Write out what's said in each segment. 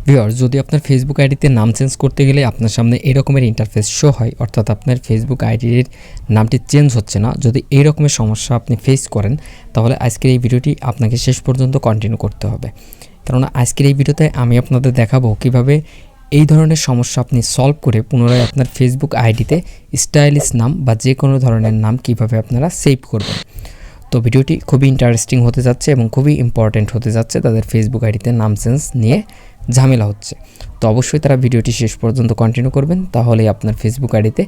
Viewers, যদি আপনার Facebook আইডিতে নাম চেঞ্জ করতে গেলে আপনার সামনে এই রকমের ইন্টারফেস শো হয়, অর্থাৎ আপনার ফেসবুক আইডির নামটি চেঞ্জ হচ্ছে না, যদি এই রকমের সমস্যা আপনি ফেস করেন তাহলে আজকের এই ভিডিওটি আপনাকে শেষ পর্যন্ত কন্টিনিউ করতে হবে। কারণ আজকের এই ভিডিওতে আমি আপনাদের দেখাবো কিভাবে এই ধরনের সমস্যা আপনি সলভ করে পুনরায় আপনার ফেসবুক আইডিতে স্টাইলিশ নাম বা যে কোনো ধরনের নাম কিভাবে আপনারা সেভ করবেন। তো ভিডিওটি খুবই ইন্টারেস্টিং হতে যাচ্ছে এবং খুবই ইম্পর্ট্যান্ট হতে যাচ্ছে তাদের ফেসবুক আইডিতে নাম চেঞ্জ নিয়ে ঝামেলা হচ্ছে। তো অবশ্যই তারা ভিডিওটি শেষ পর্যন্ত কন্টিনিউ করবেন, তাহলেই আপনার ফেসবুক আইডিতে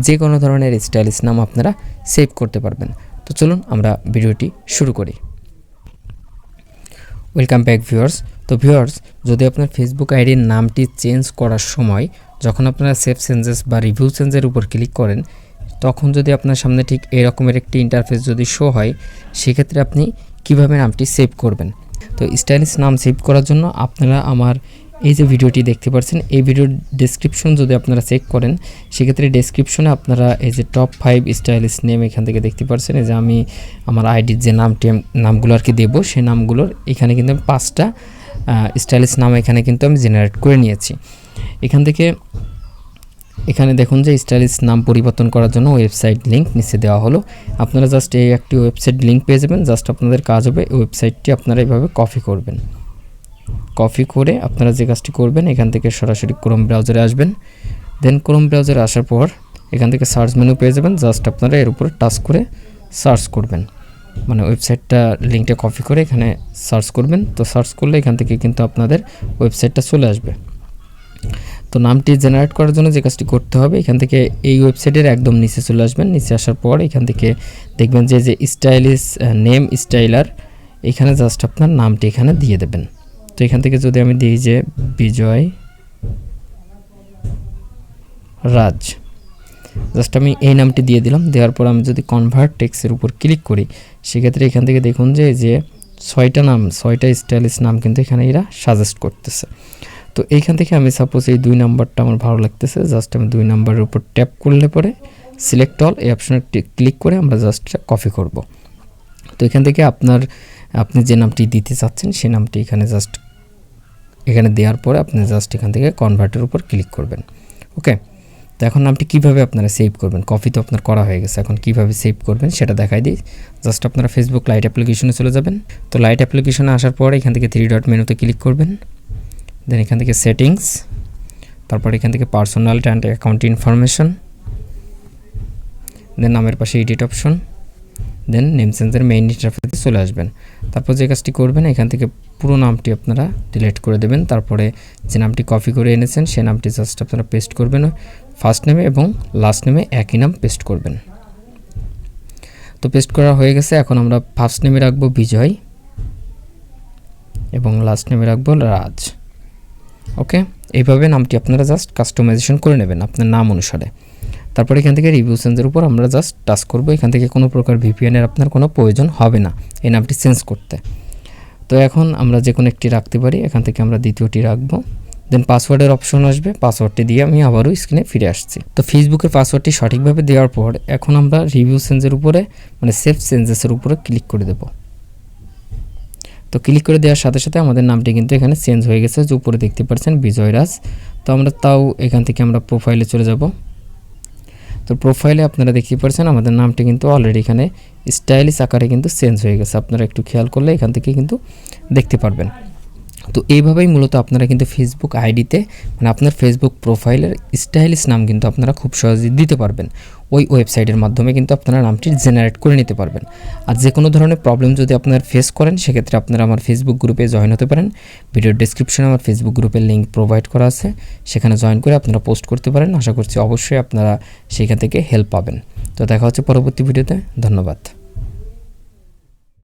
যে কোনো ধরনের স্টাইলিশ নাম আপনারা সেভ করতে পারবেন। তো চলুন আমরা ভিডিওটি শুরু করি। Welcome back viewers. তো ভিউয়ার্স, যদি আপনার ফেসবুক আইডির নামটি চেঞ্জ করার সময় যখন আপনারা সেভ চেঞ্জেস বা রিভিউ চেঞ্জের উপর ক্লিক করেন, তখন যদি আপনার সামনে ঠিক এরকমের একটি ইন্টারফেস যদি শো হয়, সেক্ষেত্রে আপনি কিভাবে নামটি সেভ করবেন। তো স্টাইলিশ নাম সেভ করার জন্য আপনারা আমার এই যে ভিডিওটি দেখতে পাচ্ছেন, এই ভিডিওর ডেসক্রিপশন যদি আপনারা চেক করেন, সেক্ষেত্রে ডেসক্রিপশনে আপনারা এই যে টপ 5 স্টাইলিশ নেম এখান থেকে দেখতে পাচ্ছেন। এই যে আমি আমার আইডির যে নামগুলো আর কি দেবো, সেই নামগুলোর এখানে কিন্তু 5টা স্টাইলিশ নাম এখানে কিন্তু আমি জেনারেট করে নিয়েছি। এখান থেকে এখানে দেখুন যে স্টাইলিশ নাম পরিবর্তন করার জন্য ওয়েবসাইট লিঙ্ক নিচে দেওয়া হলো। আপনারা জাস্ট এই একটি ওয়েবসাইট লিঙ্ক পেয়ে যাবেন। জাস্ট আপনাদের কাজ হবে এই ওয়েবসাইটটি আপনারা এইভাবে কপি করবেন। কপি করে আপনারা যে কাজটি করবেন, এখান থেকে সরাসরি ক্রোম ব্রাউজারে আসবেন। দেন ক্রোম ব্রাউজারে আসার পর এখান থেকে সার্চ মেনু পেয়ে যাবেন। জাস্ট আপনারা এর উপরে টাচ করে সার্চ করবেন, মানে ওয়েবসাইটটা লিঙ্কটা কপি করে এখানে সার্চ করবেন। তো সার্চ করলে এখান থেকে কিন্তু আপনাদের ওয়েবসাইটটা চলে আসবে। তো নামটি জেনারেট করার জন্য যে কাজটি করতে হবে, এখান থেকে এই ওয়েবসাইটের একদম নিচে চলে আসবেন। নিচে আসার পর এখান থেকে দেখবেন যে স্টাইলিশ নেম স্টাইলার, এখানে জাস্ট আপনার নামটি এখানে দিয়ে দেবেন। তো এখান থেকে যদি আমি দিই যে বিজয় রাজ, জাস্ট আমি এই নামটি দিয়ে দিলাম। দেওয়ার পর আমি যদি কনভার্ট টেক্সটের উপর ক্লিক করি, সেক্ষেত্রে এখান থেকে দেখুন যে 6টা স্টাইলিশ নাম কিন্তু এখানে এরা সাজেস্ট করতেছে। তো এইখান থেকে আমি সাপোজ এই 2 নাম্বারটা আমার ভালো লাগতেছে, জাস্ট আমি 2 নাম্বারের উপর ট্যাপ করলে পরে সিলেক্ট অল এই অপশনে ক্লিক করে আমরা জাস্ট কপি করব। তো এখান থেকে আপনি যে নামটি দিতে চাচ্ছেন সেই নামটি এখানে জাস্ট এখানে দেওয়ার পরে আপনি জাস্ট এখান থেকে কনভার্টের উপর ক্লিক করবেন। ওকে, তো এখন নামটি কিভাবে আপনারা সেভ করবেন, কপি তো আপনার করা হয়ে গেছে, এখন কিভাবে সেভ করবেন সেটা দেখাই দিই। জাস্ট আপনারা ফেসবুক লাইট অ্যাপ্লিকেশনে চলে যাবেন। তো লাইট অ্যাপ্লিকেশনে আসার পর এখান থেকে 3 ডট মেনুতে ক্লিক করবেন। দেন এখান থেকে সেটিংস, তারপর এখান থেকে পার্সোনাল অ্যান্ড অ্যাকাউন্ট ইনফরমেশন, দেন নামের পাশে এডিট অপশন, দেন নেম চেঞ্জের মেইন ইন্টারফেসে চলে আসবেন। তারপর যে কাজটি করবেন, এখান থেকে পুরো নামটি আপনারা ডিলিট করে দেবেন। তারপরে যে নামটি কপি করে এনেছেন সেই নামটি জাস্ট আপনারা পেস্ট করবেন। ফার্স্ট নেমে এবং লাস্ট নেমে একই নাম পেস্ট করবেন। তো পেস্ট করা হয়ে গেছে। এখন আমরা ফার্স্ট নেমে রাখবো বিজয় এবং লাস্ট নেমে রাখবো রাজ। ওকে, এইভাবে নামটি আপনারা জাস্ট কাস্টমাইজেশন করে নেবেন আপনার নাম অনুসারে। তারপর এখান থেকে রিভিউ চেঞ্জের উপর আমরা জাস্ট টাচ করব। এখান থেকে কোনো প্রকার ভিপিএনের আপনার কোনো প্রয়োজন হবে না এই নামটি চেঞ্জ করতে। তো এখন আমরা যে কোনো একটি রাখতে পারি, এখান থেকে আমরা দ্বিতীয়টি রাখবো। দেন পাসওয়ার্ডের অপশন আসবে, পাসওয়ার্ডটি দিয়ে আমি আবারও স্ক্রিনে ফিরে আসছি। তো ফেসবুকের পাসওয়ার্ডটি সঠিকভাবে দেওয়ার পর এখন আমরা রিভিউ চেঞ্জের উপরে মানে সেভ চেঞ্জেসের উপরে ক্লিক করে দেব। তো ক্লিক করে দেওয়ার সাথে সাথে আমাদের নামটি কিন্তু এখানে চেঞ্জ হয়ে গেছে, যে উপরে দেখতে পাচ্ছেন বিজয় রাজ। তো আমরা তাও এখান থেকে আমরা প্রোফাইলে চলে যাব। তো প্রোফাইলে আপনারা দেখতে পাচ্ছেন আমাদের নামটি কিন্তু অলরেডি এখানে স্টাইলিশ আকারে কিন্তু চেঞ্জ হয়ে গেছে। আপনারা একটু খেয়াল করলে এখান থেকে কিন্তু দেখতে পারবেন। তো এইভাবেই মূলত আপনারা কিন্তু ফেসবুক আইডিতে মানে আপনার ফেসবুক প্রোফাইলের স্টাইলিশ নাম কিন্তু আপনারা খুব সহজেই দিতে পারবেন। ওই ওয়েবসাইটের মাধ্যমে কিন্তু আপনারা নামটি জেনারেট করে নিতে পারবেন। আর যে কোনো ধরনের প্রবলেম যদি আপনারা ফেস করেন, সেক্ষেত্রে আপনারা আমার ফেসবুক গ্রুপে জয়েন হতে পারেন। ভিডিওর ডেসক্রিপশনে আমার ফেসবুক গ্রুপের লিঙ্ক প্রোভাইড করা আছে, সেখানে জয়েন করে আপনারা পোস্ট করতে পারেন। আশা করছি অবশ্যই আপনারা সেখান থেকে হেল্প পাবেন। তো দেখা হচ্ছে পরবর্তী ভিডিওতে। ধন্যবাদ।